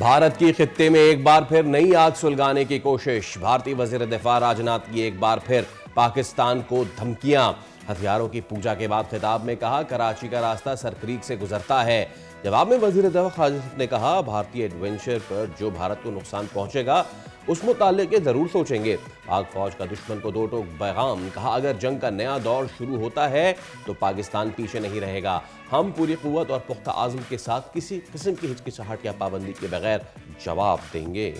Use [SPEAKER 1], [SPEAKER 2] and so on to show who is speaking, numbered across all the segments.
[SPEAKER 1] भारत की खित्ते में एक बार फिर नई आग सुलगाने की कोशिश। भारतीय वजीर दिफा राजनाथ की एक बार फिर पाकिस्तान को धमकियां। हथियारों की पूजा के बाद खिताब में कहा, कराची का रास्ता सरक्रीक से गुजरता है। जवाब में वजीर दिफा खालिद ने कहा, भारतीय एडवेंचर पर जो भारत को नुकसान पहुंचेगा उस मुताल्लिक़ जरूर सोचेंगे। पाक फौज का दुश्मन को दो टोक पैगाम। कहा, अगर जंग का नया दौर शुरू होता है तो पाकिस्तान पीछे नहीं रहेगा। हम पूरी कुव्वत और पुख्ता आज़म के साथ किसी किस्म की हिचकिचाहट या पाबंदी के बगैर जवाब देंगे।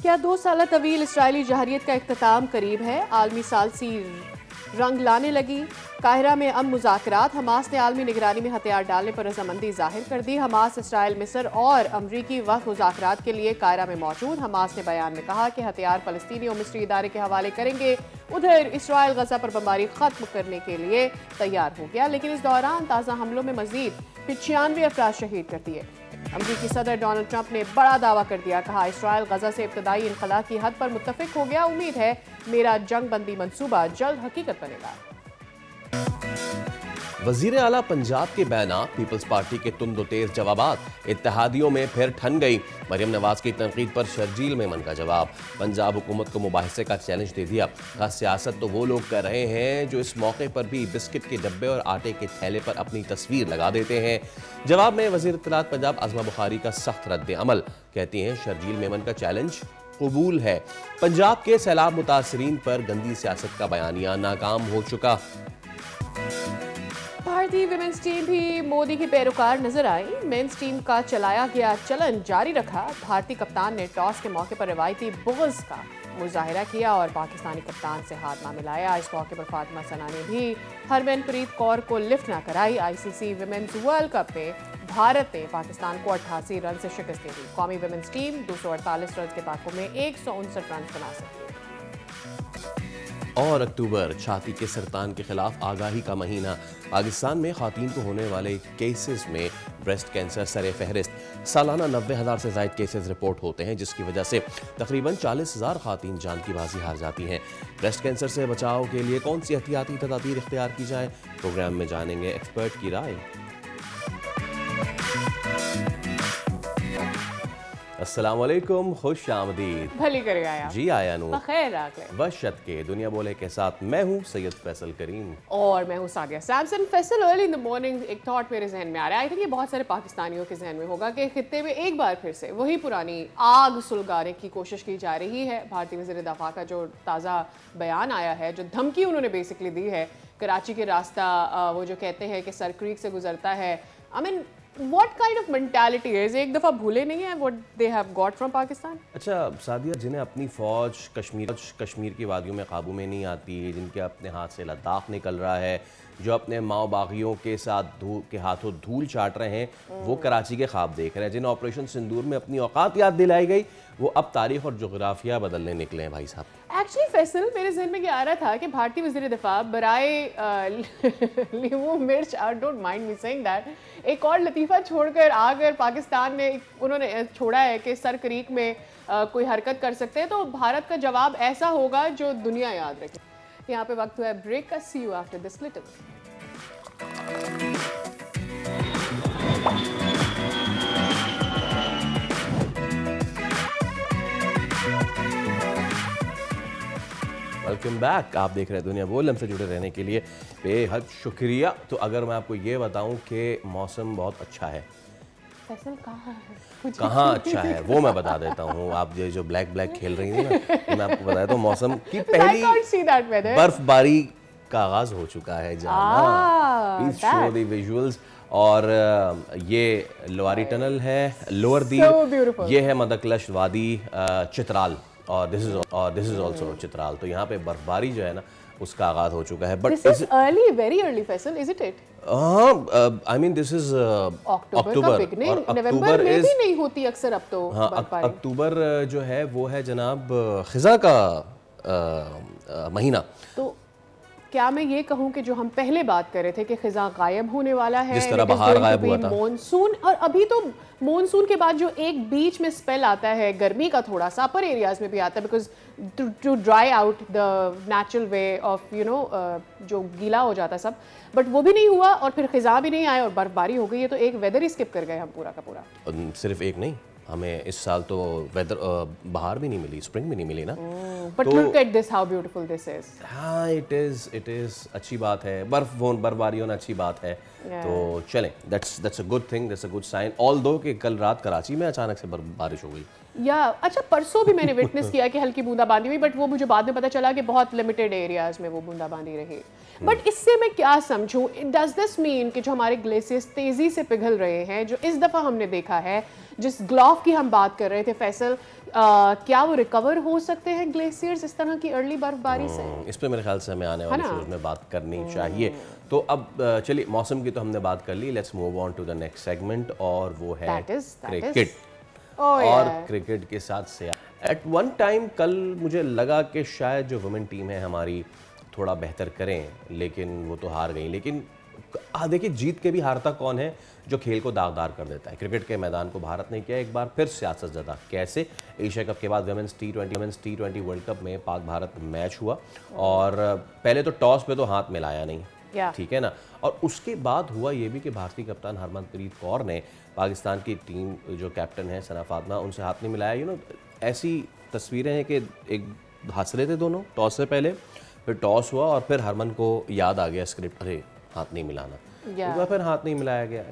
[SPEAKER 2] क्या 2 साल तवील इसराइली जहरियत का इख्तिताम करीब है? आलमी सालसी रंग लाने लगी। काहिरा में मुज़ाकरात। हमास ने आलमी निगरानी में हथियार डालने पर रजामंदी जाहिर कर दी। हमास, इसराइल, मिस्र और अमरीकी वक्त मुज़ाकरात के लिए काहिरा में मौजूद। हमास ने बयान में कहा कि हथियार फलस्तीनी और मिस्री इदारे के हवाले करेंगे। उधर इसराइल गजा पर बमबारी खत्म करने के लिए तैयार हो गया, लेकिन इस दौरान ताज़ा हमलों में मजीद 95 अफराद शहीद कर दिए। अमरीकी सदर डोनाल्ड ट्रंप ने बड़ा दावा कर दिया। कहा, इसराइल गजा से इब्तदाई इनखला की हद पर मुत्तफिक हो गया। उम्मीद है मेरा जंग बंदी मंसूबा जल्द हकीकत बनेगा।
[SPEAKER 1] वजीर आला पंजाब के बयानात, पीपल्स पार्टी के तुंद तेज जवाबात, इत्तेहादियों में फिर ठन गई। मरियम नवाज की तनकीद पर शर्जील मेमन का जवाब। पंजाब हुकूमत को मुबाहिसे का चैलेंज दे दिया। कहा, सियासत तो वो लोग कर रहे हैं जो इस मौके पर भी बिस्किट के डब्बे और आटे के थैले पर अपनी तस्वीर लगा देते हैं। जवाब में वजीर इत्तलात पंजाब आज़मा बुखारी का सख्त रद्द अमल। कहती हैं, शर्जील मेमन का चैलेंज कबूल है। पंजाब के सैलाब मुतासरीन पर गंदी सियासत का बयानिया नाकाम हो चुका।
[SPEAKER 2] भारतीय विमेंस टीम भी मोदी की पैरोकार नजर आई। मेंस टीम का चलाया गया चलन जारी रखा। भारतीय कप्तान ने टॉस के मौके पर रवायती बुग़्ज़ का मुजाहिरा किया और पाकिस्तानी कप्तान से हाथ ना मिलाया। इस मौके पर फातिमा सना ने भी हरमनप्रीत कौर को लिफ्ट ना कराई। आईसीसी विमेंस वर्ल्ड कप में भारत ने पाकिस्तान को 88 रन से शिकस्त दे दी। कौमी विमेंस टीम 248 रन के ताक़ुब में 159 रन बना सकी।
[SPEAKER 1] और अक्टूबर, छाती के सरतान के खिलाफ आगाही का महीना। पाकिस्तान में खातून को होने वाले केसेस में ब्रेस्ट कैंसर सरे फहरिस्त। सालाना 90,000 से ज़ायद केसेस रिपोर्ट होते हैं, जिसकी वजह से तकरीबन 40,000 खातून जान की बाजी हार जाती हैं। ब्रेस्ट कैंसर से बचाव के लिए कौन सी एहतियाती तदाबीर इख्तियार की जाए, प्रोग्राम में जानेंगे एक्सपर्ट की राय। अस्सलाम वालेकुम, खुश आमदीद।
[SPEAKER 2] भली करेगा यार।
[SPEAKER 1] जी आया नू
[SPEAKER 2] खैर
[SPEAKER 1] बशत के दुनिया बोले के साथ मैं हूँ सैयद फैसल करीम
[SPEAKER 2] और मैं हूँ Sadia Samson. Faisal, early in the morning एक थॉट मेरे जहन में आ रहा है। आई थिंक ये बहुत सारे पाकिस्तानियों के जहन में होगा कि खित्ते में एक बार फिर से वही पुरानी आग सुलगाने की कोशिश की जा रही है। भारतीय वज़ीर दफ़ा का जो ताज़ा बयान आया है, जो धमकी उन्होंने बेसिकली दी है, कराची के रास्ता वो जो कहते हैं कि सरक्रीक से गुजरता है। I mean, What kind of mentality is? एक दफ़ा भूले नहीं है what they have got from Pakistan?
[SPEAKER 1] अच्छा सादिया, जिन्हें अपनी फ़ौज कश्मीर की वादियों में काबू में नहीं आती, जिनके अपने हाथ से लद्दाख निकल रहा है, जो अपने माओ बागियों के साथ के हाथों धूल चाट रहे हैं, वो कराची के ख्वाब देख रहे हैं। जिन्हें ऑपरेशन सिंदूर में अपनी औकात याद दिलाई गई, वो अब तारीख और जोग्राफिया बदलने निकले हैं भाई साहब।
[SPEAKER 2] एक्चुअली फैसल, मेरे जहन में क्या आ रहा था कि भारतीय वज़ीर दिफा बराए लीमू मिर्च, I don't mind me saying that, एक और लतीफ़ा छोड़कर आकर पाकिस्तान ने उन्होंने छोड़ा है कि सर क्रीक में कोई हरकत कर सकते हैं, तो भारत का जवाब ऐसा होगा जो दुनिया याद रखे। यहाँ पे वक्त हुआ है ब्रेक का। See you after this little.
[SPEAKER 1] Welcome back. आप देख रहे हैं दुनिया बोल। हमसे जुड़े रहने के लिए बेहद शुक्रिया। तो अगर मैं आपको ये बताऊं कि मौसम बहुत अच्छा है, कहाँ अच्छा है वो मैं बता देता हूँ। आप ये जो ब्लैक खेल रही थी ना, मैं आपको बताया तो मौसम की पहली बर्फबारी का आगाज हो चुका है। Please show the visuals. और ये लोअरी टनल है, लोअर दीर, ये है मदकलश वादी चित्राल, और दिस इज ऑल्सो चित्राल। तो यहाँ पे बर्फबारी जो है ना, उसका आगाज हो चुका है। But
[SPEAKER 2] this is early, very early Faisal, is it?
[SPEAKER 1] I mean this is अक्टूबर, और
[SPEAKER 2] नवंबर में भी नहीं होती अक्सर अब तो।
[SPEAKER 1] हाँ, अक्टूबर जो है वो है जनाब खिजा का महीना।
[SPEAKER 2] तो क्या मैं ये कहूँ कि जो हम पहले बात कर रहे थे कि खिज़ा गायब होने वाला है,
[SPEAKER 1] जिस तरह बाहर गायब हुआ था,
[SPEAKER 2] मॉनसून, और अभी तो मॉनसून के बाद जो एक बीच में स्पेल आता है गर्मी का, थोड़ा सा अपर एरियाज में भी आता है, because to dry out the natural way of जो गीला हो जाता है सब, बट वो भी नहीं हुआ और फिर खिज़ा भी नहीं आया और बर्फबारी हो गई है, तो एक वेदर ही स्किप कर गए हम पूरा का पूरा।
[SPEAKER 1] सिर्फ एक नहीं, हमें इस साल तो वेदर बाहर भी नहीं मिली, स्प्रिंग भी नहीं मिली ना।
[SPEAKER 2] But look at this, how beautiful this is.
[SPEAKER 1] हाँ, इट इज अच्छी बात है, बर्फबारी होना अच्छी बात है। तो चलें, that's a good thing, that's a good sign, although कि कल रात कराची में अचानक से बारिश हो गई।
[SPEAKER 2] अच्छा, परसों भी मैंने विटनेस किया कि हल्की बूंदाबांदी हुई, बट वो मुझे बाद में पता चला कि बहुत लिमिटेड एरियाज में वो बूंदाबांदी रही। बट इससे मैं क्या समझूं, डज दिस मीन कि जो हमारे ग्लेशियर्स तेजी से पिघल रहे हैं, जो इस दफा हमने देखा है, जिस ग्लॉफ की हम बात कर रहे थे फैसल, क्या वो रिकवर हो सकते हैं ग्लेशियर्स इस तरह की अर्ली बर्फबारी से?
[SPEAKER 1] इस पे मेरे ख्याल से हमें आने वाले शोज में बात करनी चाहिए। तो अब चलिए, मौसम की तो हमने बात कर ली, let's move on to the next segment, और वो है क्रिकेट। और क्रिकेट के साथ से एट वन टाइम कल मुझे लगा कि शायद जो वुमेन टीम है हमारी थोड़ा बेहतर करें, लेकिन वो तो हार गई। लेकिन देखिए, जीत के भी हारता कौन है? जो खेल को दागदार कर देता है। क्रिकेट के मैदान को भारत ने किया एक बार फिर सियासत ज़दा। कैसे? एशिया कप के बाद वुमेन्स टी20 वर्ल्ड कप में पाक भारत मैच हुआ, और पहले तो टॉस पे तो हाथ मिलाया नहीं, ठीक है ना। और उसके बाद हुआ ये भी कि भारतीय कप्तान हरमनप्रीत कौर ने पाकिस्तान की टीम जो कैप्टन है सना फातिमा, उनसे हाथ नहीं मिलाया। ऐसी तस्वीरें हैं कि एक हंस रहे थे दोनों टॉस से पहले, फिर टॉस हुआ और फिर हरमन को याद आ गया स्क्रिप्ट, अरे हाथ नहीं मिलाना, तो फिर हाथ नहीं मिलाया गया।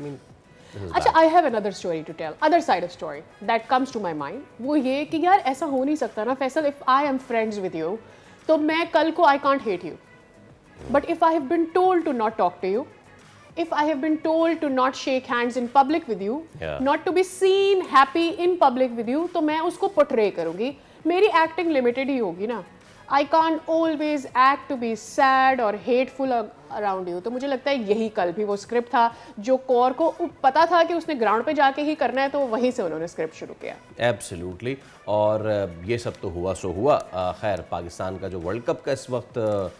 [SPEAKER 2] अच्छा, I have another story to tell, other side of story that comes to my mind. वो ये कि यार ऐसा हो नहीं सकता ना Faisal, if I am friends with you, तो मैं कल को I can't hate you, but if I have been told to not talk to you, if I have been told to not shake hands in public with you, not to be seen happy in public with you, तो मैं उसको portray करूँगी। मेरी acting limited ही होगी ना। I can't always act to be sad or hateful around you। तो मुझे लगता है यही कल भी वो स्क्रिप्ट था जो कौर को पता था कि उसने ग्राउंड पे जाके ही करना है, तो वहीं से उन्होंने स्क्रिप्ट शुरू किया।
[SPEAKER 1] एब्सोल्युटली, और ये सब तो हुआ सो हुआ। खैर, पाकिस्तान का जो वर्ल्ड कप का इस वक्त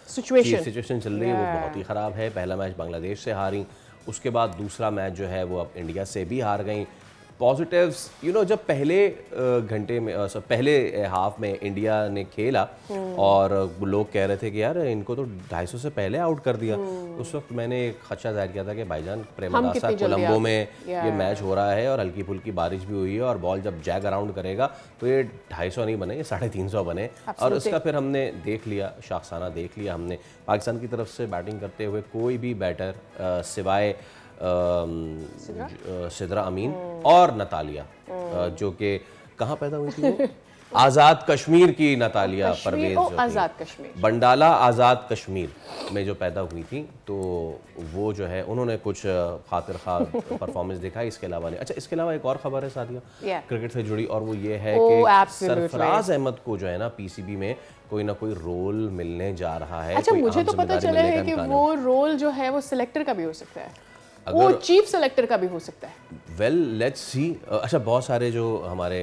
[SPEAKER 1] सिचुएशन चल रही है वो बहुत ही ख़राब है। पहला मैच बांग्लादेश से हारी, उसके बाद दूसरा मैच जो है वो अब इंडिया से भी हार गई। पॉजिटिव्स, जब पहले घंटे में पहले हाफ में इंडिया ने खेला और लोग कह रहे थे कि यार इनको तो 250 से पहले आउट कर दिया, उस वक्त मैंने एक खदशा जाहिर किया था कि भाईजान प्रेमदासा कोलंबो में ये मैच हो रहा है और हल्की फुल्की बारिश भी हुई है, और बॉल जब जैग अराउंड करेगा तो ये 250 नहीं बने, ये 350 बने। और उसका फिर हमने देख लिया, शाखसाना देख लिया हमने। पाकिस्तान की तरफ से बैटिंग करते हुए कोई भी बैटर सिवाय सिद्रा अमीन और नतालिया, जो कि कहाँ पैदा हुई थी वो? आज़ाद कश्मीर की नतालिया परवेज,
[SPEAKER 2] आज़ाद कश्मीर,
[SPEAKER 1] बंडाला आज़ाद कश्मीर में जो पैदा हुई थी, तो वो जो है उन्होंने कुछ खातिर खा परफॉर्मेंस दिखा। इसके अलावा नहीं। अच्छा, इसके अलावा एक और खबर है सादिया क्रिकेट से जुड़ी, और वो ये है कि सरफराज अहमद को जो है ना पीसीबी में कोई ना कोई रोल मिलने जा रहा है।
[SPEAKER 2] अच्छा, मुझे तो पता चला है कि वो रोल जो है वो सिलेक्टर का भी हो सकता है, वो चीफ सेलेक्टर का भी हो सकता है।
[SPEAKER 1] Well, let's see. अच्छा, बहुत सारे जो हमारे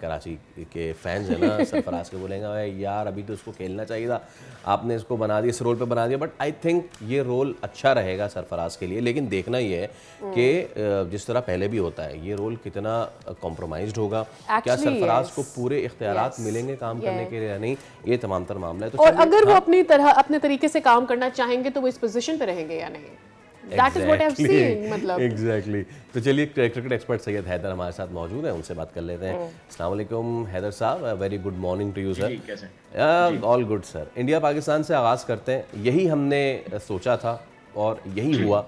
[SPEAKER 1] कराची के फैंस हैं ना सरफराज के, बोलेंगे यार अभी तो इसको खेलना चाहिए था, आपने इसको बना दिया, इस रोल पे बना दिया। बट आई थिंक ये रोल अच्छा रहेगा सरफराज के लिए, लेकिन देखना ये है कि जिस तरह पहले भी होता है, ये रोल कितना कॉम्प्रोमाइज्ड होगा, क्या सरफराज को पूरे इख्तियारात मिलेंगे काम करने के लिए या नहीं, ये तमाम तर मामला है। तो
[SPEAKER 2] और अगर वो अपने तरीके से काम करना चाहेंगे तो वो इस पोजीशन पे रहेंगे या नहीं, That is what I've seen, मतलब।
[SPEAKER 1] Exactly. तो चलिए, क्रिकेट एक्सपर्ट सैयद हैदर हमारे साथ मौजूद हैं, उनसे बात कर लेते हैं। अस्सलाम वालेकुम हैदर साहब, very good morning to you sir. All good sir. India Pakistan से आगाज़ करते हैं। यही हमने सोचा था और यही हुआ,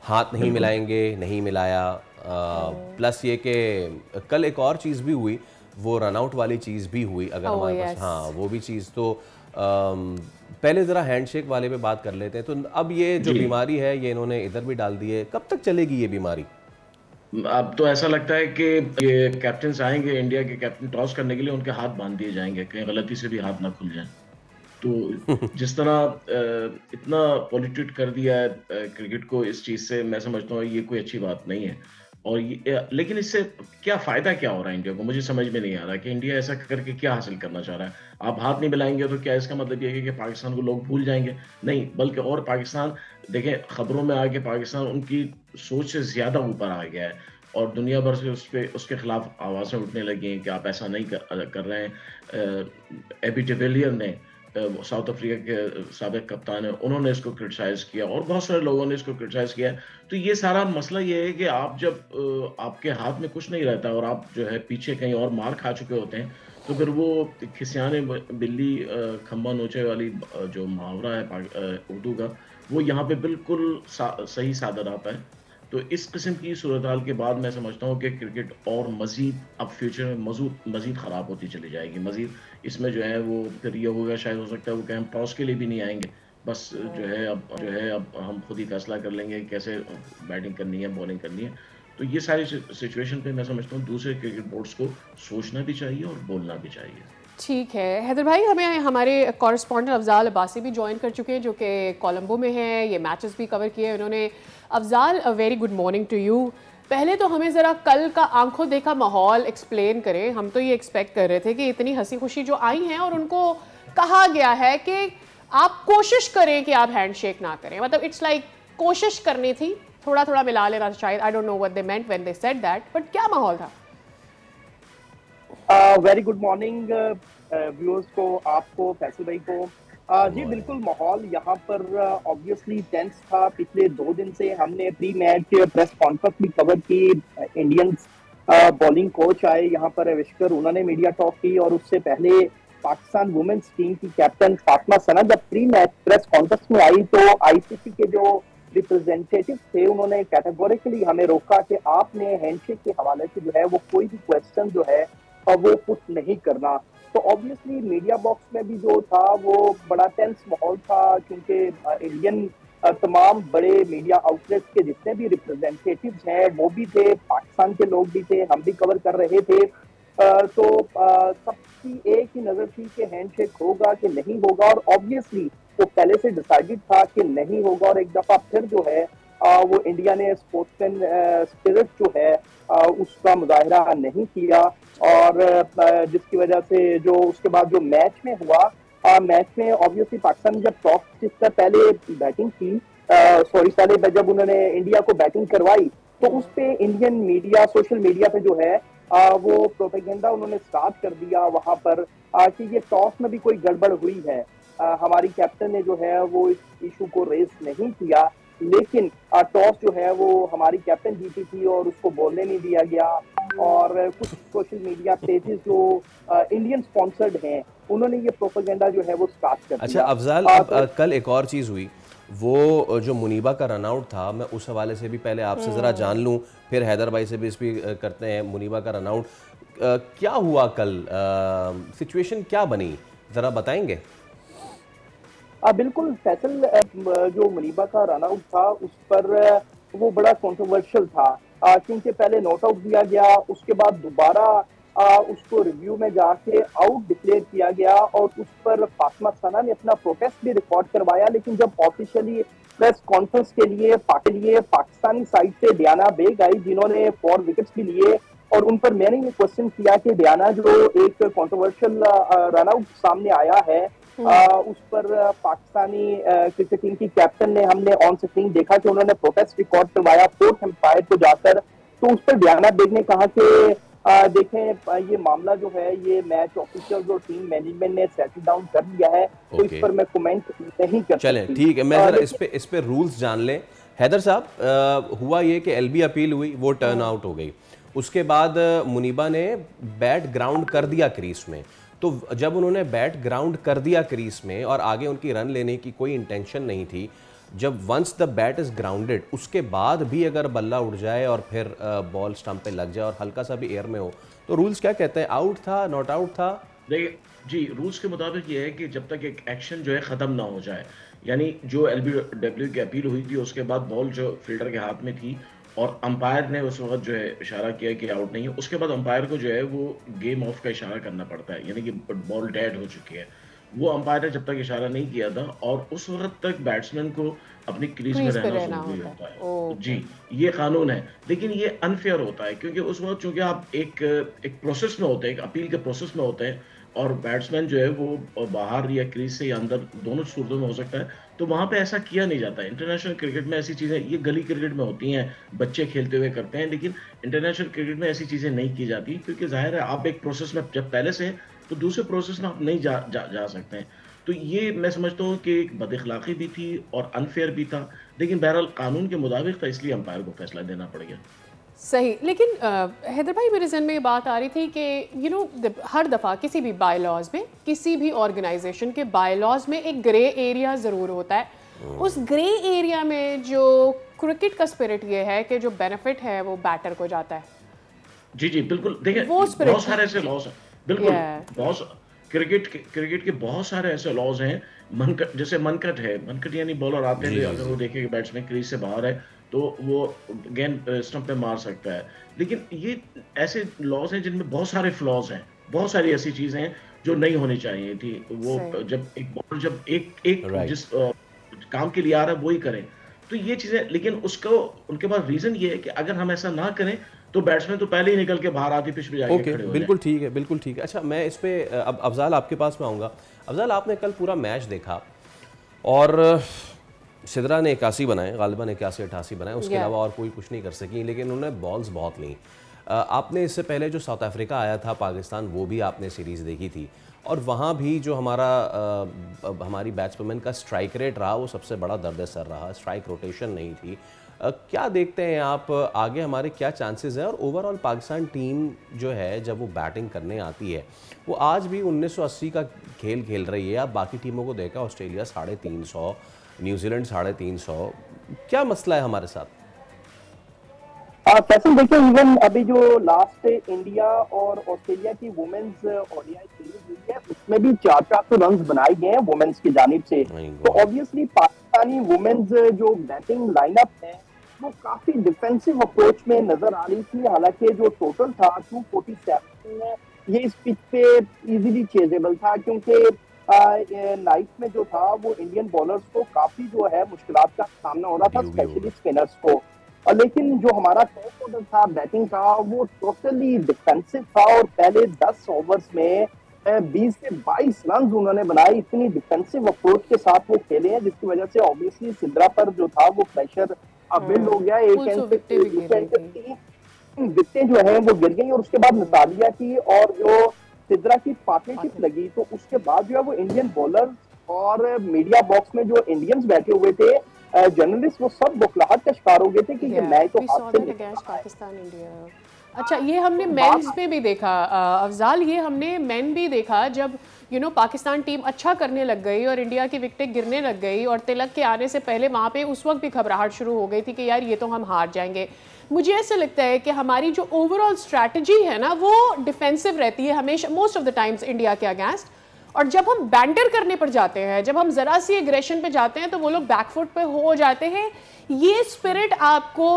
[SPEAKER 1] हाथ नहीं मिलाएंगे, नहीं मिलाया। प्लस ये कि कल एक और चीज़ भी हुई, वो रनआउट वाली चीज़ भी हुई। अगर हमारे पास, हाँ, वो भी चीज़ तो पहले ज़रा हैंडशेक वाले पे बात कर लेते हैं। तो अब ये जो बीमारी है ये इन्होंने इधर भी डाल दी है, कब तक चलेगी ये बीमारी?
[SPEAKER 3] अब तो ऐसा लगता है कि ये कैप्टन आएंगे, इंडिया के कैप्टन टॉस करने के लिए उनके हाथ बांध दिए जाएंगे, कहीं गलती से भी हाथ ना खुल जाए। तो जिस तरह इतना पॉल्यूटेड कर दिया है क्रिकेट को इस चीज़ से, मैं समझता हूँ ये कोई अच्छी बात नहीं है। और लेकिन इससे क्या फायदा क्या हो रहा है इंडिया को, मुझे समझ में नहीं आ रहा कि इंडिया ऐसा करके क्या हासिल करना चाह रहा है। आप हाथ नहीं मिलाएंगे तो क्या इसका मतलब ये है कि पाकिस्तान को लोग भूल जाएंगे? नहीं, बल्कि और पाकिस्तान, देखें खबरों में आके पाकिस्तान उनकी सोच से ज्यादा ऊपर आ गया है और दुनिया भर से उसके खिलाफ आवाज़ें उठने लगी हैं कि आप ऐसा नहीं कर रहे हैं। एबी डिविलियर ने, साउथ अफ्रीका के साबिक कप्तान है, उन्होंने इसको क्रिटिसाइज किया और बहुत सारे लोगों ने इसको क्रिटिसाइज किया। तो ये सारा मसला ये है कि आप जब आपके हाथ में कुछ नहीं रहता और आप जो है पीछे कहीं और मार खा चुके होते हैं, तो फिर वो खिसियाने बिल्ली खंबा नोचे वाली जो मुहावरा है उर्दू का, वो यहाँ पे बिल्कुल सही सादर आता है। तो इस किस्म की सूरत के बाद मैं समझता हूँ कि क्रिकेट और मज़ीद अब फ्यूचर में मज़ीद ख़राब होती चली जाएगी। मज़ीद इसमें जो है वो फिर ये होगा, शायद हो सकता है वो कि हम टॉस के लिए भी नहीं आएंगे, बस जो है अब हम खुद ही फैसला कर लेंगे कैसे बैटिंग करनी है, बॉलिंग करनी है। तो ये सारी सिचुएशन पे मैं समझता हूँ दूसरे क्रिकेट बोर्ड्स को सोचना भी चाहिए और बोलना भी चाहिए।
[SPEAKER 2] ठीक है हैदर भाई, हमें हमारे कॉरेस्पॉन्डेंट अफजाल अब्बासी भी ज्वाइन कर चुके हैं जो कि कोलंबो में हैं, ये मैचेस भी कवर किए उन्होंने। Afzal, a very good morning to you. पहले तो हमें ज़रा कल का आंखों देखा माहौल एक्सप्लेन करें। हम तो ये एक्सपेक्ट कर रहे थे कि इतनी हंसी खुशी जो आई हैं और उनको कहा गया है कि आप कोशिश करें कि आप हैंडशेक ना करें, मतलब इट्स लाइक कोशिश करनी थी, थोड़ा थोड़ा मिला लेना शायद। I don't know what they meant when they said that, but क्या माहौल था?
[SPEAKER 4] वेरी गुड मॉर्निंग व्यूअर्स को, आपको, फैसल भाई को। जी बिल्कुल, माहौल यहाँ पर ऑब्वियसली टेंस था। पिछले 2 दिन से हमने प्री मैच प्रेस कॉन्फ्रेंस भी कवर की। इंडियंस बॉलिंग कोच आए यहाँ पर अविष्कर, उन्होंने मीडिया टॉक की और उससे पहले पाकिस्तान वुमेन्स टीम की कैप्टन फातिमा सना जब प्री मैच प्रेस कॉन्फ्रेंस में आई तो आईसीसी के जो रिप्रेजेंटेटिव थे उन्होंने कैटेगोरिकली हमें रोका कि आपने हैंडशेक के हवाले से जो है वो कोई भी क्वेश्चन जो है वो पुट नहीं करना। तो ऑब्वियसली मीडिया बॉक्स में भी जो था वो बड़ा टेंस माहौल था, क्योंकि इंडियन तमाम बड़े मीडिया आउटलेट्स के जितने भी रिप्रेजेंटेटिव्स हैं वो भी थे, पाकिस्तान के लोग भी थे, हम भी कवर कर रहे थे। तो सबकी एक ही नजर थी कि हैंडशेक होगा कि नहीं होगा, और ऑब्वियसली वो पहले से डिसाइडेड था कि नहीं होगा। और एक दफा फिर जो है वो इंडिया ने स्पोर्ट्समैन स्पिरिट जो है उसका मुजाहिरा नहीं किया, और जिसकी वजह से जो उसके बाद जो मैच में हुआ, मैच में ऑब्वियसली पाकिस्तान ने जब टॉस जीतकर पहले बैटिंग की, पहले जब उन्होंने इंडिया को बैटिंग करवाई तो उस पे इंडियन मीडिया, सोशल मीडिया पे जो है वो प्रोपेगेंडा उन्होंने स्टार्ट कर दिया वहां पर कि ये टॉस में भी कोई गड़बड़ हुई है। हमारी कैप्टन ने जो है वो इस इशू को रेज नहीं किया, लेकिन टॉस जो है वो हमारी कैप्टन जीती थी और उसको बोलने नहीं दिया गया। और कुछ सोशल मीडिया पेजेस जो इंडियन स्पॉन्सर्ड हैं उन्होंने ये प्रोपेगेंडा जो है वो स्टार्ट कर दिया।
[SPEAKER 1] अच्छा अफजाल, कल एक और चीज़ हुई, वो जो मुनीबा का रनआउट था, मैं उस हवाले से भी पहले आपसे ज़रा जान लूँ, फिर हैदर भाई से भी इस पर करते हैं। मुनीबा का रनआउट क्या हुआ कल, सिचुएशन क्या बनी, ज़रा बताएंगे?
[SPEAKER 4] बिल्कुल फैसल, जो मुनीबा का रनआउट था उस पर वो बड़ा कंट्रोवर्शियल था, क्योंकि पहले नॉट आउट दिया गया, उसके बाद दोबारा उसको रिव्यू में जाके आउट डिक्लेयर किया गया और उस पर फातिमा सना ने अपना प्रोटेस्ट भी रिकॉर्ड करवाया। लेकिन जब ऑफिशियली प्रेस कॉन्फ्रेंस के लिए पाकिस्तानी साइड से डियाना बेग आई जिन्होंने 4 विकेट्स भी लिए, और उन पर मैंने ये क्वेश्चन किया कि डियाना जो एक कंट्रोवर्शियल रनआउट सामने आया है उस पर पाकिस्तानी क्रिकेट टीम की कैप्टन ने, हमने ऑन स्क्रीन देखा कि उन्होंने प्रोटेस्ट रिकॉर्ड करवाया 4th एम्पायर को जाकर। तो उस पर डियाना बेग ने कहा कि देखें ये मामला जो है ये मैच ऑफिशियल्स और टीम मैनेजमेंट ने सेटल डाउन कर लिया है, तो इस पर मैं कमेंट नहीं कर सकती।
[SPEAKER 1] चलें ठीक है, मैं जरा इस पे रूल्स जान लें। हैदर साहब, हुआ ये कि एलबी अपील हुई, वो टर्न आउट हो गई, उसके बाद मुनीबा ने बैट ग्राउंड कर दिया क्रीज में। तो जब उन्होंने बैट ग्राउंड कर दिया क्रीज में और आगे उनकी रन लेने की कोई इंटेंशन नहीं थी, जब once the bat is grounded उसके बाद भी अगर बल्ला उड़ जाए और फिर बॉल स्टंप पे लग जाए और हल्का सा भी एयर में हो, तो रूल्स क्या कहते हैं, आउट था, नॉट आउट था?
[SPEAKER 3] देखिए जी, रूल्स के मुताबिक ये है कि जब तक एक एक्शन जो है ख़त्म ना हो जाए, यानी जो एलबीडब्ल्यू की अपील हुई थी उसके बाद बॉल जो फील्डर के हाथ में थी और अंपायर ने उस वक्त जो है इशारा किया कि आउट नहीं है, उसके बाद अंपायर को जो है वो गेम ऑफ का इशारा करना पड़ता है, यानी कि बॉल डेड हो चुकी है। वो अंपायर ने जब तक इशारा नहीं किया था, और उस वक्त तक बैट्समैन को अपनी क्रीज में
[SPEAKER 2] क्रीज पे
[SPEAKER 3] रहना
[SPEAKER 2] रहना
[SPEAKER 3] जरूरी
[SPEAKER 2] होता
[SPEAKER 3] होता
[SPEAKER 2] है।
[SPEAKER 3] है जी।
[SPEAKER 2] ओके।
[SPEAKER 3] ये कानून है, लेकिन ये अनफेयर होता है क्योंकि उस वक्त चूंकि आप एक प्रोसेस में होते हैं, एक अपील के प्रोसेस में होते हैं, और बैट्समैन जो है वो बाहर या क्रीज से या अंदर दोनों सूरतों में हो सकता है, तो वहां पे ऐसा किया नहीं जाता है। इंटरनेशनल क्रिकेट में ऐसी चीजें, ये गली क्रिकेट में होती हैं, बच्चे खेलते हुए करते हैं, लेकिन इंटरनेशनल क्रिकेट में ऐसी चीजें नहीं की जाती, क्योंकि जाहिर है आप एक प्रोसेस में जब पहले से हैं, तो दूसरे प्रोसेस में आप नहीं जा सकते हैं। तो ये मैं समझता हूँ कि एक बदअखलाकी भी थी और अनफेयर भी था, लेकिन बहरहाल कानून के मुताबिक था, इसलिए अंपायर को फैसला देना पड़ गया।
[SPEAKER 2] सही, लेकिन हैदर भाई, मेरे जहन में ये बात आ रही थी कि हर दफ़ा किसी भी बाय लॉज में, किसी भी ऑर्गेनाइजेशन के बाय लॉज में एक ग्रे एरिया ज़रूर होता है। उस ग्रे एरिया में जो क्रिकेट का स्पिरिट ये है कि जो बेनिफिट है वो बैटर को जाता है।
[SPEAKER 3] जी जी बिल्कुल, देखिए
[SPEAKER 2] वो spirit
[SPEAKER 3] बहुत सारे ऐसे लॉज हैं, बिल्कुल
[SPEAKER 2] Yeah.
[SPEAKER 3] बहुत क्रिकेट के बहुत सारे ऐसे लॉज हैं। मनकट, जैसे मनकट है, मनकट यानी बॉलर आते
[SPEAKER 1] जी,
[SPEAKER 3] हैं,
[SPEAKER 1] जी,
[SPEAKER 3] अगर
[SPEAKER 1] जी।
[SPEAKER 3] वो देखे कि बैट्समैन क्रीज से बाहर है तो वो गेंद स्टंप पे मार सकता है। लेकिन ये ऐसे लॉज हैं जिनमें बहुत सारे फ्लॉज हैं, बहुत सारी ऐसी चीजें हैं जो नहीं होनी चाहिए थी। वो
[SPEAKER 2] सही।
[SPEAKER 3] जब एक बॉलर जब एक एक
[SPEAKER 1] राइट।
[SPEAKER 3] जिस काम के लिए आ रहा है वो ही करें, तो ये चीजें, लेकिन उसको उनके पास रीजन ये है कि अगर हम ऐसा ना करें तो बैट्समैन तो पहले ही निकल के बाहर आती पिच पे जाके
[SPEAKER 1] ओके,
[SPEAKER 3] खड़े हो
[SPEAKER 1] बिल्कुल ठीक है, बिल्कुल ठीक है। अच्छा, मैं इस पे अब अफजाल आपके पास में आऊँगा। अफजाल, आपने कल पूरा मैच देखा और सिदरा ने 81 बनाए, गालिबन 81-88 बनाए, उसके
[SPEAKER 2] Yeah.
[SPEAKER 1] अलावा और कोई कुछ नहीं कर सकी, लेकिन उन्होंने बॉल्स बहुत ली। आपने इससे पहले जो साउथ अफ्रीका आया था पाकिस्तान, वो भी आपने सीरीज़ देखी थी, और वहाँ भी जो हमारी बैट्समैन का स्ट्राइक रेट रहा वो सबसे बड़ा दर्द सर रहा, स्ट्राइक रोटेशन नहीं थी। क्या देखते हैं आप आगे हमारे क्या चांसेस हैं, और ओवरऑल पाकिस्तान टीम जो है जब वो बैटिंग करने आती है वो आज भी 1980 का खेल खेल रही है? आप बाकी टीमों को देखा, ऑस्ट्रेलिया 350, न्यूजीलैंड 350, क्या मसला है हमारे साथ?
[SPEAKER 4] फैसल देखिए, इवन अभी जो लास्ट इंडिया और ऑस्ट्रेलिया की वुमेन्स ओडीआई सीरीज हुई है, उसमें भी 400 रन बनाए गए हैं वुमेन्स की जानिब से। तो ऑब्वियसली पाकिस्तानी वुमेन्स जो बैटिंग लाइनअप है वो काफी डिफेंसिव अप्रोच में नजर आ रही थी। हालांकि जो टोटल था 247, ये इस पिच पे इजीली चेजेबल था, क्योंकि नाइट में जो था वो इंडियन बॉलर्स को काफी जो है मुश्किलात का सामना हो रहा था, स्पेशली स्पिनर्स को। और लेकिन जो हमारा टॉप ऑर्डर था बैटिंग का, वो टोटली डिफेंसिव था, और पहले 10 ओवर्स में 20 से 22 रन उन्होंने बनाए। इतनी डिफेंसिव अप्रोच के साथ वो खेले हैं, जिसकी वजह से ऑब्वियसली सिद्रा पर जो था वो प्रेशर बिल्ड हो गया। एक विकेटें जो है वो गिर गई, और उसके बाद नतालिया की और जो सिद्रा की पार्टनरशिप लगी, तो उसके बाद जो है वो इंडियन बॉलर और मीडिया बॉक्स में जो इंडियंस बैठे हुए थे, जर्नलिस्ट, वो सब बौखलाहट का शिकार हो गए थे कि ये मैच तो हाथ से निकल रहा है।
[SPEAKER 2] पाकिस्तान इंडिया। अच्छा, ये हमने मेंस में भी देखा अफजाल, ये हमने मेन भी देखा जब पाकिस्तान टीम अच्छा करने लग गई और इंडिया की विकेटें गिरने लग गई, और तिलक के आने से पहले वहाँ पे उस वक्त भी घबराहट शुरू हो गई थी कि यार ये तो हम हार जाएंगे। मुझे ऐसा लगता है कि हमारी जो ओवरऑल स्ट्रैटेजी है ना, वो डिफेंसिव रहती है हमेशा, most of the times India के अगेंस्ट। और जब हम बैंटर करने पर जाते हैं, जब हम जरा सी एग्रेशन पे जाते हैं, तो वो लोग बैकफुट पे हो जाते हैं। ये स्पिरिट आपको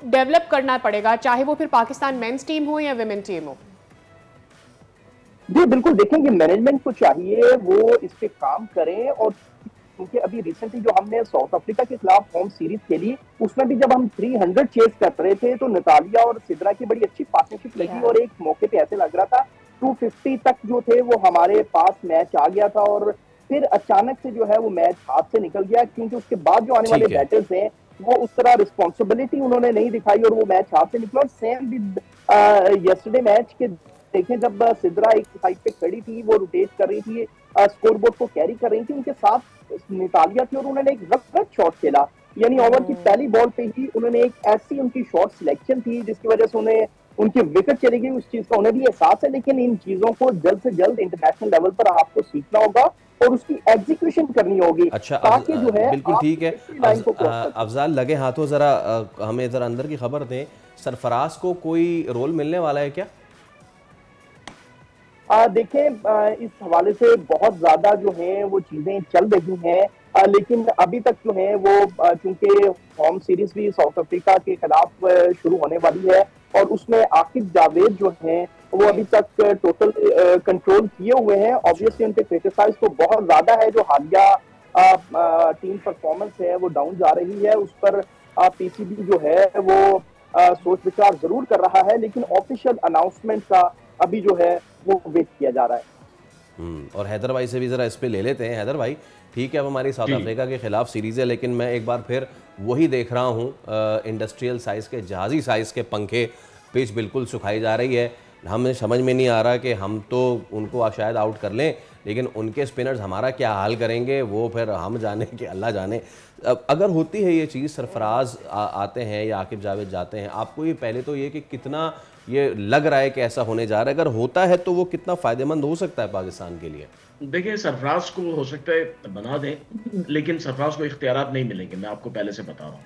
[SPEAKER 2] डेवलप करना पड़ेगा, चाहे वो फिर पाकिस्तान मेंस टीम हो या विमेन टीम हो।
[SPEAKER 4] जी बिल्कुल, देखेंगे मैनेजमेंट को चाहिए वो इस पे काम करें। और क्योंकि अभी रिसेंटली जो हमने साउथ अफ्रीका के खिलाफ होम सीरीज खेली, उसमें भी जब हम 300 चेस कर रहे थे, तो नतालिया और सिद्रा की बड़ी अच्छी पार्टनरशिप लगी, और एक मौके पे ऐसे लग रहा था 250 तक जो थे वो हमारे पास मैच आ गया था, और फिर अचानक से जो है वो मैच हाथ से निकल गया, क्योंकि उसके बाद जो आने वाले बैटर्स हैं वो उस तरह रिस्पॉन्सिबिलिटी उन्होंने नहीं दिखाई, और वो मैच हाथ से निकला। और सेम भी यस्टरडे मैच के देखें, जब सिद्रा एक साइड पे खड़ी थी, वो रोटेट कर रही थी, स्कोरबोर्ड को कैरी कर रही थी, उनके साथ नितालिया थी, और उन्होंने एक गलत शॉट खेला, यानी ओवर की पहली बॉल पे ही उन्होंने एक ऐसी उनकी शॉट सिलेक्शन थी जिसकी वजह से उन्हें उनकी विकेट चली गई। उस चीज का उन्हें भी एहसास है, लेकिन इन चीजों को जल्द से जल्द इंटरनेशनल लेवल पर आपको सीखना होगा और उसकी एग्जीक्यूशन करनी होगी।
[SPEAKER 1] अच्छा,
[SPEAKER 4] ताकि जो है
[SPEAKER 1] बिल्कुल ठीक है अफजाल, लगे हाथों जरा हमें जरा अंदर की खबर दें, सरफराज को कोई रोल मिलने वाला है क्या?
[SPEAKER 4] देखें, इस हवाले से बहुत ज्यादा जो है वो चीजें चल रही हैं, लेकिन अभी तक जो है वो चूंकि होम सीरीज भी साउथ अफ्रीका के खिलाफ शुरू होने वाली है, और उसमें आकिब जावेद जो हैं वो अभी तक टोटल कंट्रोल किए हुए हैं। ऑब्वियसली उनके क्रिटिसाइज तो बहुत ज्यादा है, जो हालिया टीम परफॉर्मेंस है वो डाउन जा रही है, उस पर पीसीबी जो है वो सोच विचार जरूर कर रहा है, लेकिन ऑफिशियल अनाउंसमेंट का अभी जो है वो वेट किया जा रहा है।
[SPEAKER 1] और हैदर भाई से भी जरा इस पे ले लेते हैं। हैदर भाई, ठीक है, अब हमारी साउथ अफ्रीका के खिलाफ सीरीज है, लेकिन मैं एक बार फिर वही देख रहा हूँ, इंडस्ट्रियल साइज के, जहाजी साइज के पंखे, पिच बिल्कुल सुखाई जा रही है। हमें समझ में नहीं आ रहा कि हम तो उनको शायद आउट कर लें, लेकिन उनके स्पिनर्स हमारा क्या हाल करेंगे वो फिर हम जाने कि अल्लाह जाने। अब अगर होती है ये चीज़, सरफराज आते हैं या आकिब जावेद जाते हैं, आपको ये पहले तो ये कि कितना ये लग रहा है कि ऐसा होने जा रहा है, अगर होता है तो वो कितना फ़ायदेमंद हो सकता है पाकिस्तान के लिए?
[SPEAKER 3] देखिए, सरफराज को हो सकता है बना दें, लेकिन सरफराज को इख्तियारात नहीं मिलेंगे, मैं आपको पहले से बता रहा हूँ।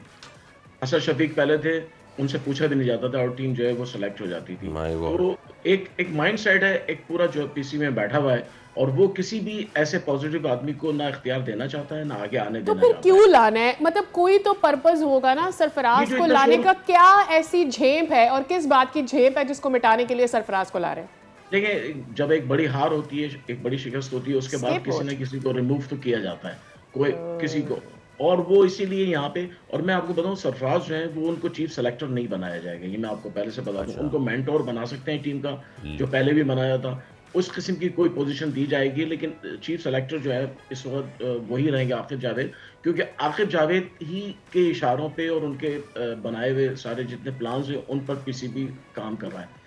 [SPEAKER 3] असद शफीक पहले थे, उनसे पूछा भी नहीं जाता था और टीम जो है वो सिलेक्ट हो जाती थी। तो एक माइंड सेट है, एक पूरा जो पीसी में बैठा हुआ है, और वो किसी भी ऐसे पॉजिटिव आदमी को ना इख्तियार देना चाहता है, ना आगे आने देना चाहता है।
[SPEAKER 2] तो फिर क्यों लाना है? मतलब कोई तो पर्पस होगा ना सरफराज को लाने का। क्या ऐसी झेप है और किस बात की झेप है जिसको मिटाने के लिए सरफराज को ला रहे हैं?
[SPEAKER 3] देखिए, जब एक बड़ी हार होती है, एक बड़ी शिकस्त होती है, उसके बाद किसी न किसी को रिमूव तो किया जाता है, कोई किसी को, और वो इसीलिए यहाँ पे। और मैं आपको बताऊं, सरफराज जो है वो उनको चीफ सेलेक्टर नहीं बनाया जाएगा, ये मैं आपको पहले से बता दूं। उनको मेंटोर बना सकते हैं टीम का, जो पहले भी बनाया था, उस किस्म की कोई पोजीशन दी जाएगी, लेकिन चीफ सेलेक्टर जो है इस वक्त वही रहेंगे, आकिब जावेद, क्योंकि आकिब जावेद ही के इशारों पे और उनके बनाए हुए सारे जितने प्लान्स हैं उन पर पीसीबी काम कर रहा है।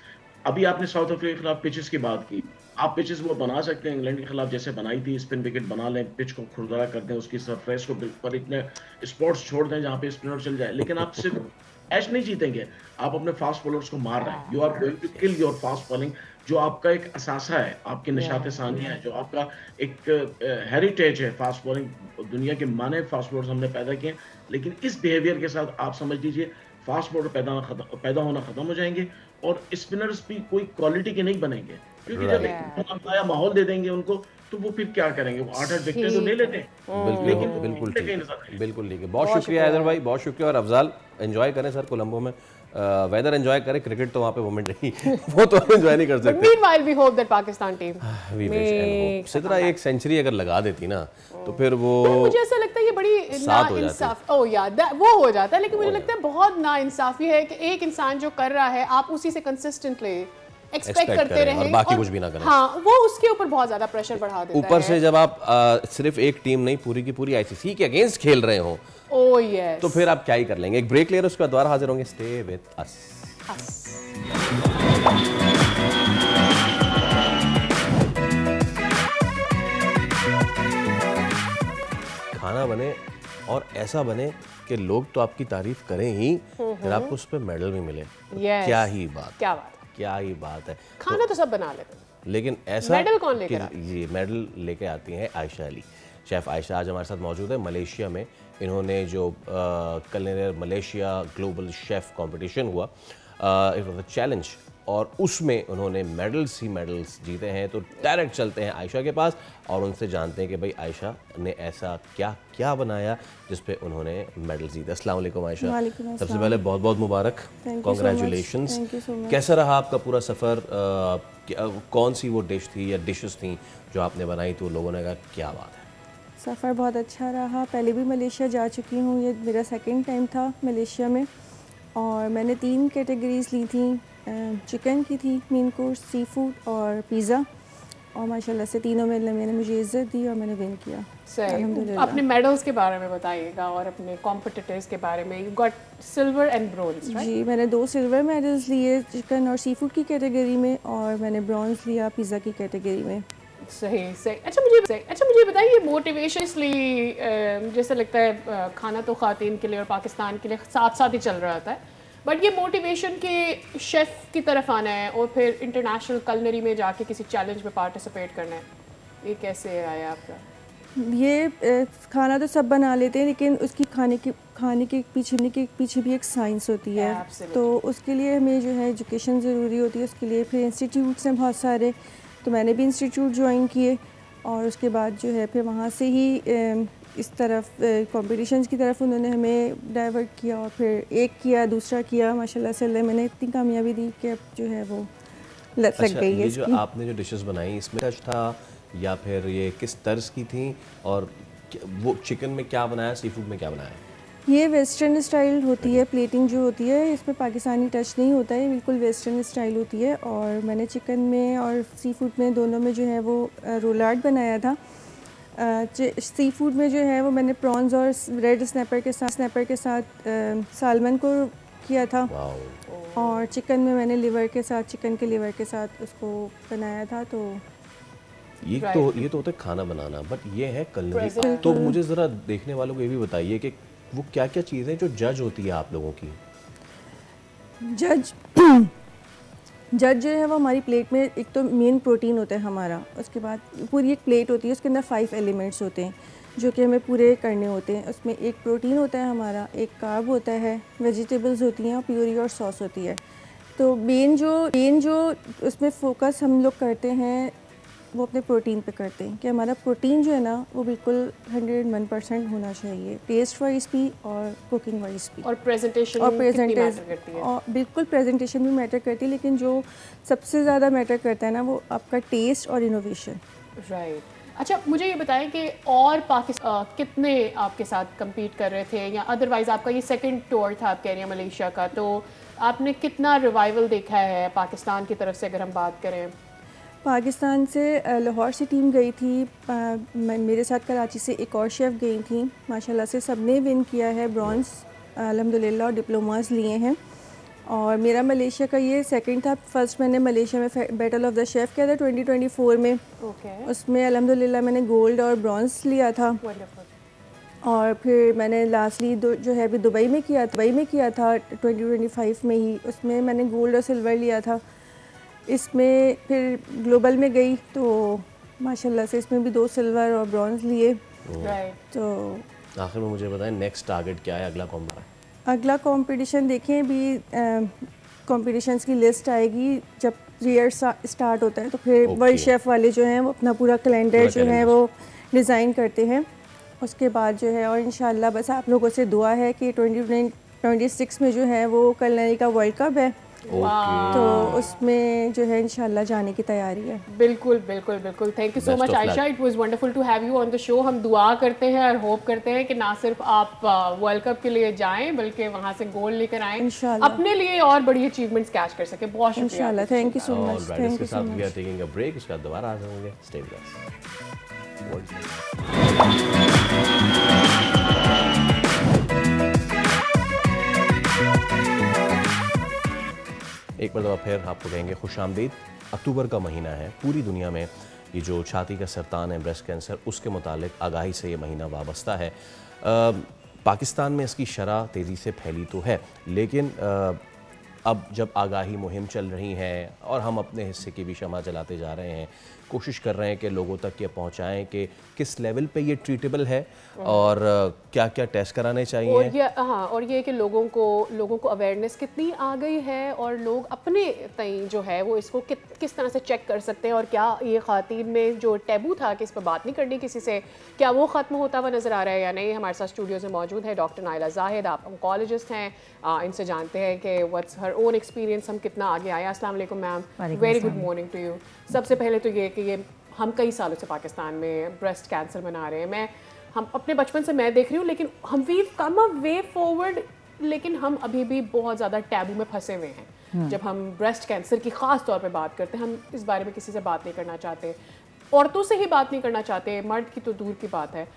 [SPEAKER 3] अभी आपने साउथ अफ्रीका के खिलाफ पिचेस की बात की, आप पिचेस वो बना सकते हैं, इंग्लैंड के खिलाफ जैसे बनाई थी, स्पिन विकेट बना लें, पिच को खुरदरा कर दें, उसकी सरफेस को पर इतने स्पॉट्स छोड़ दें जहाँ पे स्पिनर चल जाए, लेकिन आप सिर्फ ऐश नहीं जीतेंगे, आप अपने फास्ट बॉलर्स को मार रहे हैं। You are going to kill your fast bowling, जो आपका एक असासा है, आपकी निशात सानिया है, जो आपका एक हेरिटेज है फास्ट बॉलिंग। दुनिया के माने फास्ट बॉलर्स हमने पैदा किए, लेकिन इस बिहेवियर के साथ आप समझ लीजिए फास्ट बॉलर पैदा होना खत्म हो जाएंगे, और स्पिनर्स भी कोई क्वालिटी के नहीं बनेंगे, क्योंकि जब एक नया माहौल दे देंगे उनको, तो वो फिर क्या करेंगे? वो 8-8 विकेट तो ले लेते हैं।
[SPEAKER 1] बिल्कुल ठीक है। बहुत शुक्रिया हैदर भाई, बहुत शुक्रिया। और अफजाल, एंजॉय करें सर कोलंबो में, वेदर एंजॉय करें, क्रिकेट तो वहाँ पे मोमेंट नहीं वो तो एंजॉय नहीं कर सकते।
[SPEAKER 2] Meanwhile we hope that Pakistan team
[SPEAKER 1] Sidra एक सेंचुरी अगर लगा देती ना, तो फिर वो,
[SPEAKER 2] मुझे ऐसा लगता है ये बड़ी नाइंसाफ वो हो जाता है, लेकिन मुझे लगता है बहुत नाइंसाफी है कि एक इंसान जो कर रहा है आप उसी से कंसिस्टेंटली एक्सपेक्ट करते रहे
[SPEAKER 1] और बाकी कुछ भी ना करें।
[SPEAKER 2] हाँ, वो उसके ऊपर बहुत ज्यादा प्रेशर बढ़ा देता है।
[SPEAKER 1] ऊपर से जब आप सिर्फ एक टीम नहीं, पूरी की पूरी आईसीसी के अगेंस्ट खेल रहे हो, तो फिर आप क्या ही कर लेंगे। एक ब्रेक ले रहे, उसके बाद दोबारा हाजिर होंगे। स्टे विद अस। खाना बने और ऐसा बने कि लोग तो आपकी तारीफ करें ही, फिर आपको उस पर मेडल भी मिले। क्या ही बात है।
[SPEAKER 2] खाना तो सब बना लेते हैं,
[SPEAKER 1] लेकिन ऐसा
[SPEAKER 2] मेडल कौन लेकर आता है?
[SPEAKER 1] ये मेडल लेके आती हैं आयशा अली। शेफ़ आयशा आज हमारे साथ मौजूद है। मलेशिया में इन्होंने जो culinary Malaysia global chef competition हुआ, इट वाज अ चैलेंज, और उसमें उन्होंने मेडल्स जीते हैं। तो डायरेक्ट चलते हैं आयशा के पास और उनसे जानते हैं कि भाई आयशा ने ऐसा क्या बनाया जिस पे उन्होंने मेडल जीते। अस्सलाम वालेकुम आयशा, सबसे पहले बहुत बहुत मुबारक, कॉन्ग्रेचुलेशंस। कैसा रहा आपका पूरा सफ़र? कौन सी वो डिश थी या डिशेस थी जो आपने बनाई तो लोगों ने कहा क्या बात है?
[SPEAKER 5] सफ़र बहुत अच्छा रहा। पहले भी मलेशिया जा चुकी हूँ, ये मेरा सेकंड टाइम था मलेशिया में, और मैंने 3 कैटेगरीज ली थी। चिकन की थी, मेन कोर्स, सी फूड और पिज़्ज़ा, और माशाल्लाह से तीनों में मैंने मुझे इज़्ज़त दी और मैंने विन किया।
[SPEAKER 2] अपने मेडल्स के बारे में बताइएगा और अपने कॉम्पिटिटर्स के बारे में। You got silver and bronze, right? जी,
[SPEAKER 5] मैंने 2 सिल्वर मेडल्स लिए चिकन और सी फूड की कैटेगरी में, और मैंने ब्रॉन्ज लिया पिज़्ज़ा की कैटेगरी में।
[SPEAKER 2] सही। अच्छा मुझे बताइए, मोटिवेशनली जैसे लगता है खाना तो ख़वातीन के लिए और पाकिस्तान के लिए साथ साथ ही चल रहा था, बट ये मोटिवेशन के शेफ़ की तरफ आना है और फिर इंटरनेशनल कलनरी में जाके किसी चैलेंज में पार्टिसिपेट करना है, ये कैसे आया आपका?
[SPEAKER 5] ये खाना तो सब बना लेते हैं, लेकिन उसकी खाने के पीछे भी एक साइंस होती है। तो उसके लिए हमें जो है एजुकेशन ज़रूरी होती है। उसके लिए फिर इंस्टीट्यूट्स हैं बहुत सारे, तो मैंने भी इंस्टीट्यूट ज्वाइन किए, और उसके बाद जो है फिर वहाँ से ही इस तरफ कॉम्पिटिशन्स की तरफ उन्होंने हमें डाइवर्ट किया, और फिर एक किया, दूसरा किया, माशाल्लाह से अल्लाह मैंने इतनी कामयाबी दी कि अब जो है वो लत लग गई है
[SPEAKER 1] ये
[SPEAKER 5] इसकी।
[SPEAKER 1] जो आपने जो डिशेस बनाई इसमें टच था या फिर ये किस तर्ज की थी, और वो चिकन में क्या बनाया, सी फूड में क्या बनाया?
[SPEAKER 5] ये वेस्टर्न स्टाइल होती है, प्लेटिंग जो होती है इसमें पाकिस्तानी टच नहीं होता है, बिल्कुल वेस्टर्न स्टाइल होती है। और मैंने चिकन में और सी फूड में दोनों में जो है वो रोलार्ड बनाया था। सी फूड में जो है वो मैंने प्रॉन्स और रेड स्नैपर के साथ सालमन को किया था, और चिकन में मैंने चिकन के लिवर के साथ उसको बनाया था। तो
[SPEAKER 1] ये तो होता है खाना बनाना, बट ये है culinary। तो मुझे ज़रा देखने वालों को ये भी बताइए कि वो क्या क्या चीज़ें जो जज होती है आप लोगों की?
[SPEAKER 5] जज जो है वो हमारी प्लेट में एक तो मेन प्रोटीन होता है हमारा, उसके बाद पूरी एक प्लेट होती है, उसके अंदर 5 एलिमेंट्स होते हैं जो कि हमें पूरे करने होते हैं। उसमें एक प्रोटीन होता है हमारा, एक कार्ब होता है, वेजिटेबल्स होती हैं और प्यूरी और सॉस होती है। तो मेन जो उसमें फोकस हम लोग करते हैं वो अपने प्रोटीन पे करते हैं कि हमारा प्रोटीन जो है ना वो बिल्कुल 101% होना चाहिए, टेस्ट वाइज भी और कुकिंग वाइज भी।
[SPEAKER 2] और प्रेजेंटेशन करती है।
[SPEAKER 5] और बिल्कुल प्रेजेंटेशन भी मैटर करती है, लेकिन जो सबसे ज़्यादा मैटर करता है ना वो आपका टेस्ट और इनोवेशन।
[SPEAKER 2] राइट। अच्छा, मुझे ये बताएं कि और पाकिस्तान कितने आपके साथ compete कर रहे थे, या अदरवाइज आपका ये सेकंड टूर था आप कह रही हैं मलेशिया का, तो आपने कितना रिवाइवल देखा है पाकिस्तान की तरफ से अगर हम बात करें?
[SPEAKER 5] पाकिस्तान से लाहौर से टीम गई थी, मेरे साथ कराची से एक और शेफ़ गई थी, माशाल्लाह से सबने विन किया है ब्रॉन्ज़ अल्हम्दुलिल्लाह, और डिप्लोमास लिए हैं। और मेरा मलेशिया का ये सेकंड था। फर्स्ट मैंने मलेशिया में बैटल ऑफ द शेफ़ किया था 2024 में। उसमें अल्हम्दुलिल्लाह मैंने गोल्ड और ब्रॉन्ज़ लिया था। और फिर मैंने लास्टली जो है अभी दुबई में किया था 2025 में ही, उसमें मैंने गोल्ड और सिल्वर लिया था। इसमें फिर ग्लोबल में गई तो माशाल्लाह से इसमें भी 2 सिल्वर और ब्रॉन्ज़ लिए। तो
[SPEAKER 1] आखिर में मुझे बताएं नेक्स्ट टारगेट क्या है,
[SPEAKER 5] अगला कंपटीशन देखें, भी कंपटीशंस की लिस्ट आएगी जब ईयर स्टार्ट होता है, तो फिर वर्ल्ड शेफ़ वाले जो हैं वो अपना पूरा कैलेंडर जो है वो डिज़ाइन करते हैं। उसके बाद जो है, और इंशाल्लाह बस आप लोगों से दुआ है कि 2026 में जो है वो कुलिनरी का वर्ल्ड कप है, तो उसमें जो है इंशाल्लाह जाने की तैयारी है।
[SPEAKER 2] बिल्कुल बिल्कुल बिल्कुल। Thank you so much Ayesha, it was wonderful to have you on the show. हम दुआ करते हैं और होप करते हैं कि ना सिर्फ आप वर्ल्ड कप के लिए जाएं बल्कि वहां से गोल लेकर आएं, अपने लिए और बड़ी अचीवमेंट्स कैच कर सके। बहुत शुक्रिया
[SPEAKER 5] इंशाल्लाह, thank you so much. Thank you so much.
[SPEAKER 1] We are taking a break, उसके बाद दोबारा आ जाएंगे। Stay with us. एक बार दफ़ा फिर आपको कहेंगे खुश आमदीद। अक्टूबर का महीना है, पूरी दुनिया में ये जो छाती का सरतान है, ब्रेस्ट कैंसर, उसके मुतालिक आगाही से ये महीना वाबस्ता है। पाकिस्तान में इसकी शरह तेज़ी से फैली तो है, लेकिन अब जब आगाही मुहिम चल रही है और हम अपने हिस्से की भी शमा जलाते जा रहे हैं, कोशिश कर रहे हैं कि लोगों तक ये पहुंचाएं कि किस लेवल पे ये ट्रीटेबल है और क्या क्या टेस्ट कराने चाहिए।
[SPEAKER 2] और ये कि लोगों को अवेयरनेस कितनी आ गई है और लोग अपने तई जो है वो इसको किस तरह से चेक कर सकते हैं, और क्या ये ख़ातीन में जो टैबू था कि इस पर बात नहीं करनी किसी से, क्या वो ख़त्म होता हुआ नज़र आ रहा है या नहीं। हमारे साथ स्टूडियो में मौजूद है डॉक्टर नाइला जाहिद, आप ऑन्कोलॉजिस्ट हैं, इनसे जानते हैं कि व्हाट्स हर ओन एक्सपीरियंस, हम कितना आगे आए। अस्सलाम वालेकुम ma'am, very good morning to you. सबसे पहले तो ये कि ये हम कई सालों से पाकिस्तान में ब्रेस्ट कैंसर मना रहे हैं, हम अपने बचपन से मैं देख रही हूँ, लेकिन हम we come a way forward, लेकिन हम अभी भी बहुत ज़्यादा टैबू में फंसे हुए हैं। जब हम ब्रेस्ट कैंसर की ख़ास तौर पे बात करते हैं, हम इस बारे में किसी से बात नहीं करना चाहते, औरतों से ही बात नहीं करना चाहते, मर्द की तो दूर की बात है।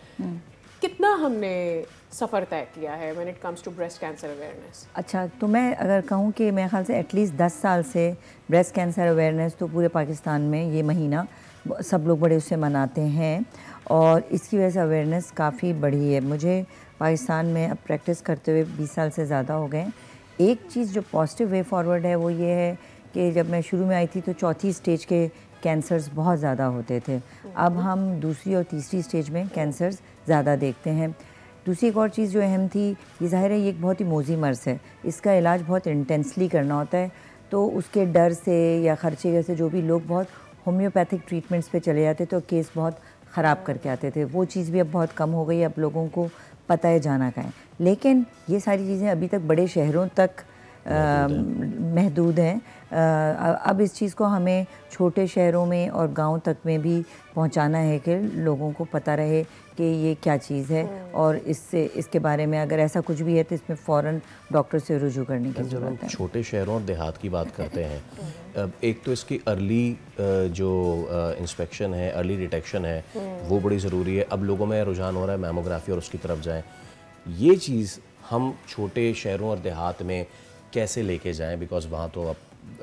[SPEAKER 2] कितना हमने सफ़र तय किया है when it comes to breast cancer awareness?
[SPEAKER 6] अच्छा, तो मैं अगर कहूँ कि मेरे ख्याल से एटलीस्ट 10 साल से ब्रेस्ट कैंसर अवेयरनेस तो पूरे पाकिस्तान में ये महीना सब लोग बड़े उससे मनाते हैं, और इसकी वजह से अवेयरनेस काफ़ी बढ़ी है। मुझे पाकिस्तान में अब प्रैक्टिस करते हुए 20 साल से ज़्यादा हो गए। एक चीज़ जो पॉजिटिव वे फॉरवर्ड है वो ये है कि जब मैं शुरू में आई थी तो चौथी स्टेज के कैंसर्स बहुत ज़्यादा होते थे, अब हम दूसरी और तीसरी स्टेज में कैंसर्स ज़्यादा देखते हैं। दूसरी एक और चीज़ जो अहम थी, ये ज़ाहिर है ये एक बहुत ही मोजी मर्ज़ है, इसका इलाज बहुत इंटेंसली करना होता है, तो उसके डर से या ख़र्चे से जो भी लोग बहुत होम्योपैथिक ट्रीटमेंट्स पे चले जाते तो केस बहुत ख़राब करके आते थे, वो चीज़ भी अब बहुत कम हो गई, अब लोगों को पता है जाना कहाँ है। लेकिन ये सारी चीज़ें अभी तक बड़े शहरों तक महदूद हैं। अब इस चीज़ को हमें छोटे शहरों में और गांव तक में भी पहुंचाना है कि लोगों को पता रहे कि ये क्या चीज़ है, और इसके बारे में अगर ऐसा कुछ भी है तो इसमें फ़ौरन डॉक्टर से रुजू करने की ज़रूरत है।
[SPEAKER 1] छोटे शहरों और देहात की बात करते हैं, एक तो इसकी अर्ली जो इंस्पेक्शन है, अर्ली डिटेक्शन है, वो बड़ी ज़रूरी है। अब लोगों में रुझान हो रहा है मैमोग्राफी और उसकी तरफ जाएं। ये चीज़ हम छोटे शहरों और देहात में कैसे लेके जाएं, बिकॉज वहाँ तो अब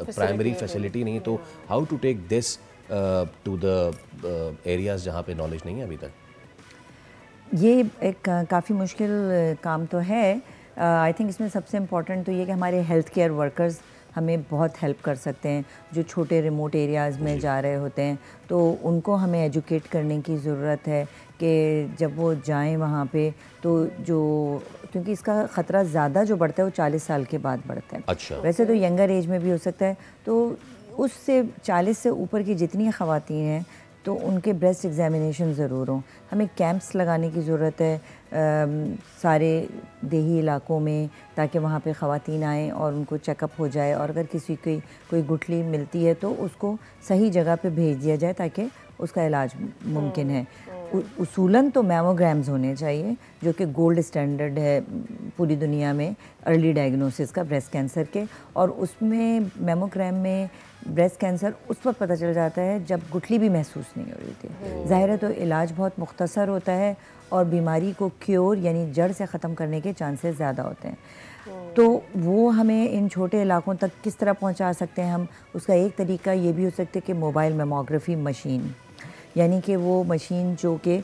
[SPEAKER 1] प्राइमरी फैसिलिटी नहीं, तो how to take this to the areas जहाँ पे नॉलेज नहीं है अभी तक?
[SPEAKER 6] ये एक काफ़ी मुश्किल काम तो है। आई थिंक इसमें सबसे इम्पॉर्टेंट तो ये कि हमारे हेल्थ केयर वर्कर्स हमें बहुत हेल्प कर सकते हैं, जो छोटे रिमोट एरियाज़ में जा रहे होते हैं, तो उनको हमें एजुकेट करने की ज़रूरत है कि जब वो जाएं वहाँ पे तो जो, क्योंकि इसका ख़तरा ज़्यादा जो बढ़ता है वो 40 साल के बाद बढ़ता है।
[SPEAKER 1] अच्छा।
[SPEAKER 6] वैसे तो यंगर एज में भी हो सकता है, तो उससे 40 से ऊपर की जितनी ख़वातीन हैं तो उनके ब्रेस्ट एग्जामिनेशन ज़रूर हों। हमें कैंप्स लगाने की ज़रूरत है सारे देही इलाकों में, ताकि वहाँ पे ख़वातीन आएँ और उनको चेकअप हो जाए, और अगर किसी की कोई गुठली मिलती है तो उसको सही जगह पे भेज दिया जाए ताकि उसका इलाज मुमकिन है। उसूलन तो मैमोग्राम्स होने चाहिए, जो कि गोल्ड स्टैंडर्ड है पूरी दुनिया में अर्ली डायग्नोसिस का ब्रेस्ट कैंसर के, और उसमें मैमोग्राम में ब्रेस्ट कैंसर उस वक्त पता चल जाता है जब गुठली भी महसूस नहीं हो रही थी। ज़ाहिर है तो इलाज बहुत मुख्तसर होता है और बीमारी को क्योर यानी जड़ से ख़त्म करने के चांसेस ज़्यादा होते हैं। तो वो हमें इन छोटे इलाकों तक किस तरह पहुंचा सकते हैं हम, उसका एक तरीका ये भी हो सकता है कि मोबाइल मेमोग्राफी मशीन, यानी कि वो मशीन जो कि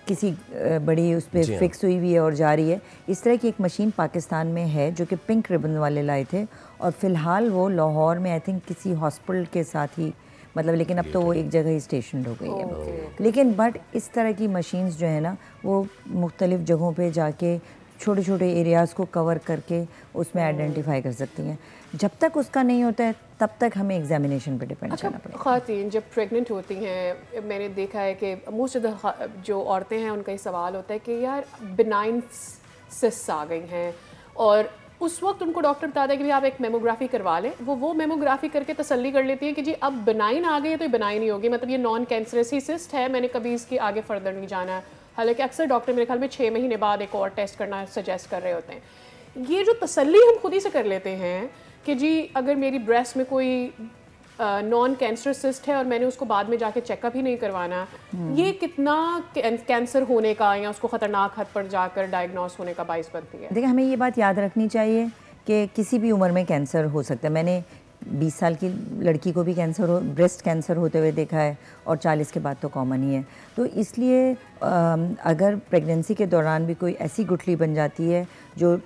[SPEAKER 6] किसी बड़ी उस पर फिक्स हुई हुई है और जा रही है, इस तरह की एक मशीन पाकिस्तान में है जो कि पिंक रिबन वाले लाए थे, और फ़िलहाल वो लाहौर में आई थिंक किसी हॉस्पिटल के साथ ही, मतलब लेकिन अब तो वो एक जगह ही स्टेशन हो गई है। लेकिन बट इस तरह की मशीन्स जो है ना, वो मुख्तलिफ़ जगहों पे जाके छोटे छोटे एरियाज़ को कवर करके उसमें आइडेंटिफाई कर सकती हैं। जब तक उसका नहीं होता है तब तक हमें एग्जामिनेशन पे डिपेंड करना पड़ेगा।
[SPEAKER 2] ख़वातीन जब प्रेग्नेंट होती हैं, मैंने देखा है कि मोस्ट ऑफ द जो औरतें हैं उनका ये सवाल होता है कि यार बिनाइन सिस्ट्स आ गई हैं, और उस वक्त उनको डॉक्टर बताता है कि भाई आप एक मेमोग्राफी करवा लें। वो मेमोग्राफी करके तसल्ली कर लेती है कि जी अब बिनाइन आ गई है तो ये बिनाइन ही होगी, मतलब ये नॉन कैंसरस ही सिस्ट है, मैंने कभी इसके आगे फर्दर नहीं जाना है। हालांकि अक्सर डॉक्टर मेरे ख्याल में 6 महीने बाद एक और टेस्ट करना सजेस्ट कर रहे होते हैं। ये जो तसल्ली हम खुद ही से कर लेते हैं कि जी अगर मेरी ब्रेस्ट में कोई नॉन कैंसर सिस्ट है और मैंने उसको बाद में जाके चेकअप ही नहीं करवाना, ये कितना कैंसर होने का या उसको ख़तरनाक हद पर जाकर डायग्नोस होने का बाइस बनती है।
[SPEAKER 6] देखिए, हमें ये बात याद रखनी चाहिए कि किसी भी उम्र में कैंसर हो सकता है। मैंने 20 साल की लड़की को भी कैंसर हो, ब्रेस्ट कैंसर होते हुए देखा है, और 40 के बाद तो कॉमन ही है। तो इसलिए अगर प्रेगनेंसी के दौरान भी कोई ऐसी गुठली बन जाती है जो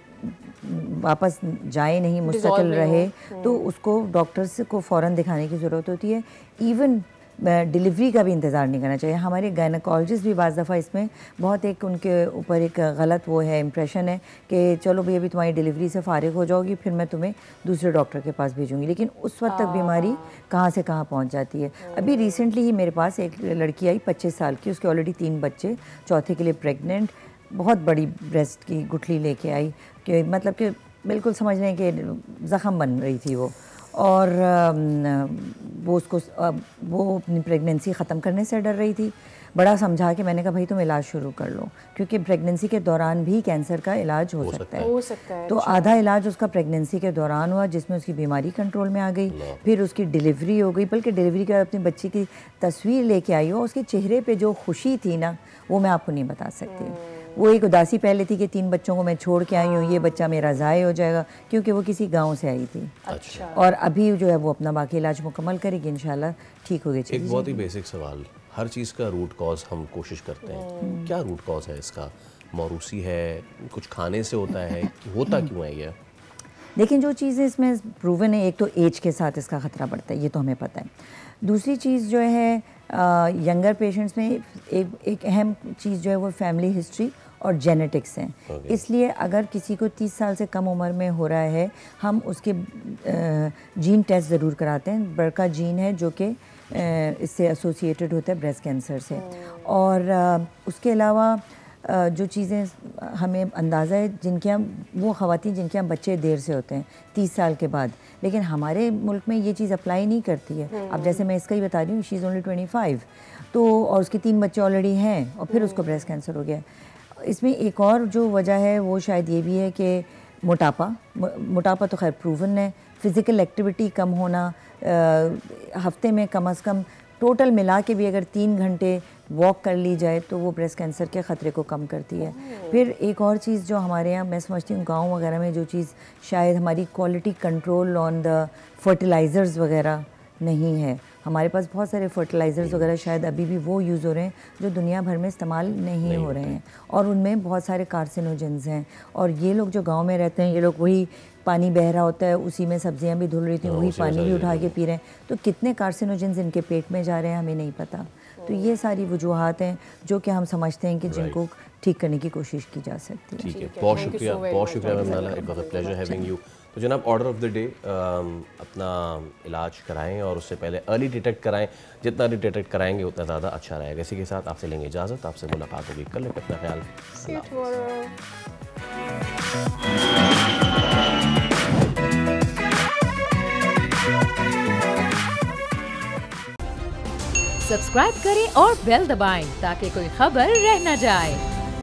[SPEAKER 6] वापस जाए नहीं, मुस्तकिल रहे, तो उसको डॉक्टर्स को फ़ौरन दिखाने की ज़रूरत होती है। इवन डिलीवरी का भी इंतज़ार नहीं करना चाहिए। हमारे गायनेकोलॉजिस्ट भी बाज़ दफ़ा इसमें बहुत एक उनके ऊपर एक गलत वो है, इम्प्रेशन है कि चलो भाई अभी तुम्हारी डिलीवरी से फ़ारिग हो जाओगी, फिर मैं तुम्हें दूसरे डॉक्टर के पास भेजूँगी, लेकिन उस वक्त तक बीमारी कहाँ से कहाँ पहुँच जाती है। अभी रिसेंटली ही मेरे पास एक लड़की आई 25 साल की, उसके ऑलरेडी 3 बच्चे, चौथे के लिए प्रेगनेंट, बहुत बड़ी ब्रेस्ट की गुठली लेके आई कि मतलब कि बिल्कुल समझ लें कि ज़ख़म बन रही थी वो, और वो उसको वो अपनी प्रेगनेंसी ख़त्म करने से डर रही थी। बड़ा समझा के मैंने कहा भाई तुम इलाज शुरू कर लो, क्योंकि प्रेगनेंसी के दौरान भी कैंसर का इलाज हो सकता है। तो आधा इलाज उसका प्रेगनेंसी के दौरान हुआ, जिसमें उसकी बीमारी कंट्रोल में आ गई, फिर उसकी डिलीवरी हो गई, बल्कि डिलीवरी के बाद अपनी बच्ची की तस्वीर लेके आई हो, उसके चेहरे पे जो खुशी थी ना, वो मैं आपको नहीं बता सकती। वो एक उदासी पहले थी कि 3 बच्चों को मैं छोड़ के आई हूँ, ये बच्चा मेरा ज़ाय हो जाएगा, क्योंकि वो किसी गांव से आई थी।
[SPEAKER 2] अच्छा।
[SPEAKER 6] और अभी जो है वो अपना बाकी इलाज मुकम्मल करेगी, इंशाल्लाह ठीक हो गई।
[SPEAKER 1] एक बहुत ही बेसिक सवाल, हर चीज़ का रूट कॉज हम कोशिश करते हैं, क्या रूट कॉज है इसका? मौरूसी है, कुछ खाने से होता है, होता क्यों है ये?
[SPEAKER 6] लेकिन जो चीज़ें इसमें प्रूवन है, एक तो एज के साथ इसका ख़तरा बढ़ता है, ये तो हमें पता है। दूसरी चीज़ जो है यंगर पेशेंट्स में एक अहम चीज़ जो है वो फैमिली हिस्ट्री और जेनेटिक्स हैं। इसलिए अगर किसी को 30 साल से कम उम्र में हो रहा है, हम उसके जीन टेस्ट ज़रूर कराते हैं। बरका जीन है जो कि इससे एसोसिएटेड होता है ब्रेस्ट कैंसर से। और उसके अलावा जो चीज़ें हमें अंदाज़ा है जिनके हम वो ख़वातीन जिनके हम बच्चे देर से होते हैं 30 साल के बाद, लेकिन हमारे मुल्क में ये चीज़ अप्लाई नहीं करती है। अब जैसे मैं इसका ही बता रही हूँ, शी इज़ ओनली 25, तो और उसके 3 बच्चे ऑलरेडी हैं और फिर उसको ब्रेस्ट कैंसर हो गया। इसमें एक और जो वजह है वो शायद ये भी है कि मोटापा तो खैर प्रूवन है, फ़िज़िकल एक्टिविटी कम होना, हफ्ते में कम से कम टोटल मिला के भी अगर 3 घंटे वॉक कर ली जाए तो वो ब्रेस्ट कैंसर के ख़तरे को कम करती है। फिर एक और चीज़ जो हमारे यहाँ मैं समझती हूँ गाँव वगैरह में जो चीज़ शायद हमारी quality control on the fertilisers वगैरह नहीं है। हमारे पास बहुत सारे फर्टिलाइज़र्स वगैरह शायद अभी भी वो यूज़ हो रहे हैं जो दुनिया भर में इस्तेमाल नहीं हो रहे हैं, और उनमें बहुत सारे कार्सिनोजेंस हैं। और ये लोग जो गांव में रहते हैं, ये लोग वही पानी बह रहा होता है, उसी में सब्जियां भी धुल रही थी, वही पानी भी उठा के पी रहे हैं, तो कितने कार्सिनोजेंस इनके पेट में जा रहे हैं हमें नहीं पता। तो ये सारी वजूहात हैं जो कि हम समझते हैं कि जिनको ठीक करने की कोशिश की जा सकती है।
[SPEAKER 1] ठीक है, बहुत शुक्रिया मैम नाला, it was a pleasure having you. तो जनाब, ऑर्डर ऑफ द डे, अपना इलाज कराएं और उससे पहले अर्ली डिटेक्ट कराएं। जितना अर्ली डिटेक्ट कराएंगे उतना ज़्यादा अच्छा रहेगा। इसी के साथ आपसे लेंगे इजाज़त, आपसे मुलाकात होगी कल। अपना ख्याल।
[SPEAKER 7] सब्सक्राइब करें और बेल दबाएं ताकि कोई खबर रह न जाए।